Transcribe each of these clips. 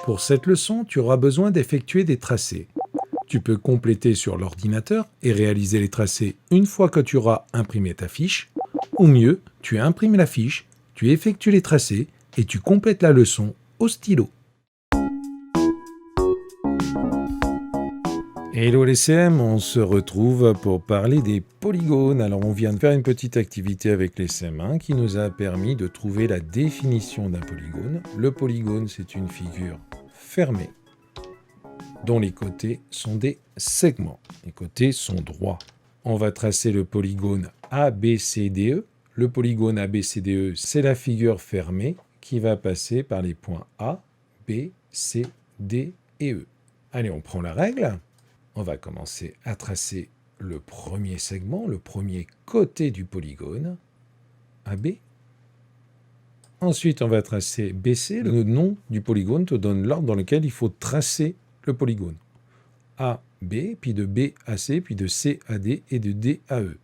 Pour cette leçon, tu auras besoin d'effectuer des tracés. Tu peux compléter sur l'ordinateur et réaliser les tracés une fois que tu auras imprimé ta fiche, ou mieux, tu imprimes la fiche, tu effectues les tracés et tu complètes la leçon au stylo. Hello les CM, on se retrouve pour parler des polygones. Alors on vient de faire une petite activité avec les CM1 qui nous a permis de trouver la définition d'un polygone. Le polygone, c'est une figure fermée dont les côtés sont des segments. Les côtés sont droits. On va tracer le polygone ABCDE. Le polygone ABCDE, c'est la figure fermée qui va passer par les points A, B, C, D et E. Allez, on prend la règle. On va commencer à tracer le premier segment, le premier côté du polygone, AB. Ensuite, on va tracer BC. Le nom du polygone te donne l'ordre dans lequel il faut tracer le polygone. AB, puis de B à C, puis de C à D et de D à E.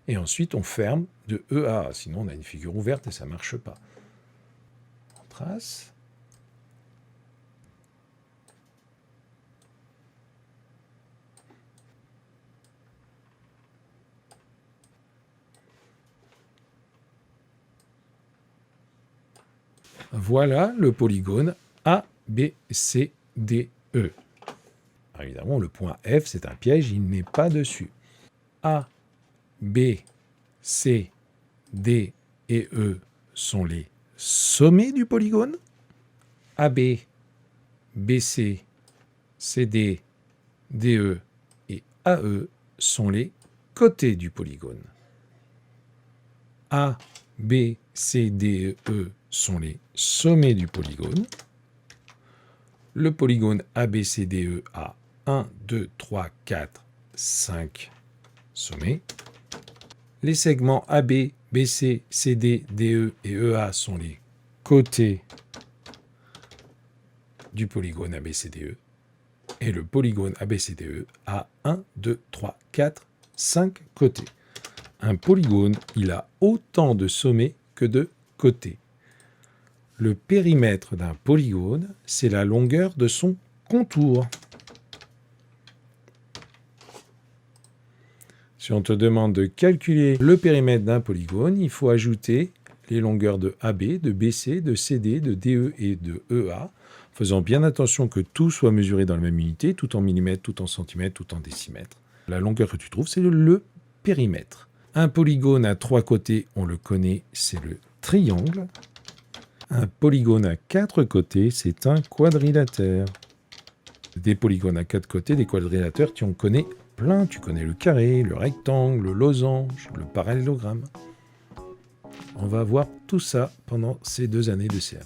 Et ensuite, on ferme de E à A. Sinon, on a une figure ouverte et ça ne marche pas. On trace. Voilà le polygone ABCDE. Alors évidemment, le point F, c'est un piège, il n'est pas dessus. A, B, C, D et E sont les sommets du polygone. AB, BC, CD, DE et AE sont les côtés du polygone. A, B, C, D, E sont les sommets du polygone. Le polygone ABCDE a 1, 2, 3, 4, 5 sommets. Les segments AB, BC, CD, DE et EA sont les côtés du polygone ABCDE. Et le polygone ABCDE a 1, 2, 3, 4, 5 côtés. Un polygone, il a autant de sommets que de côtés. Le périmètre d'un polygone, c'est la longueur de son contour. Si on te demande de calculer le périmètre d'un polygone, il faut ajouter les longueurs de AB, de BC, de CD, de DE et de EA, faisant bien attention que tout soit mesuré dans la même unité, tout en millimètres, tout en centimètres, tout en décimètres. La longueur que tu trouves, c'est le périmètre. Un polygone à 3 côtés, on le connaît, c'est le triangle. Un polygone à 4 côtés, c'est un quadrilatère. Des polygones à 4 côtés, des quadrilatères, tu en connais plein. Tu connais le carré, le rectangle, le losange, le parallélogramme. On va voir tout ça pendant ces 2 années de CM.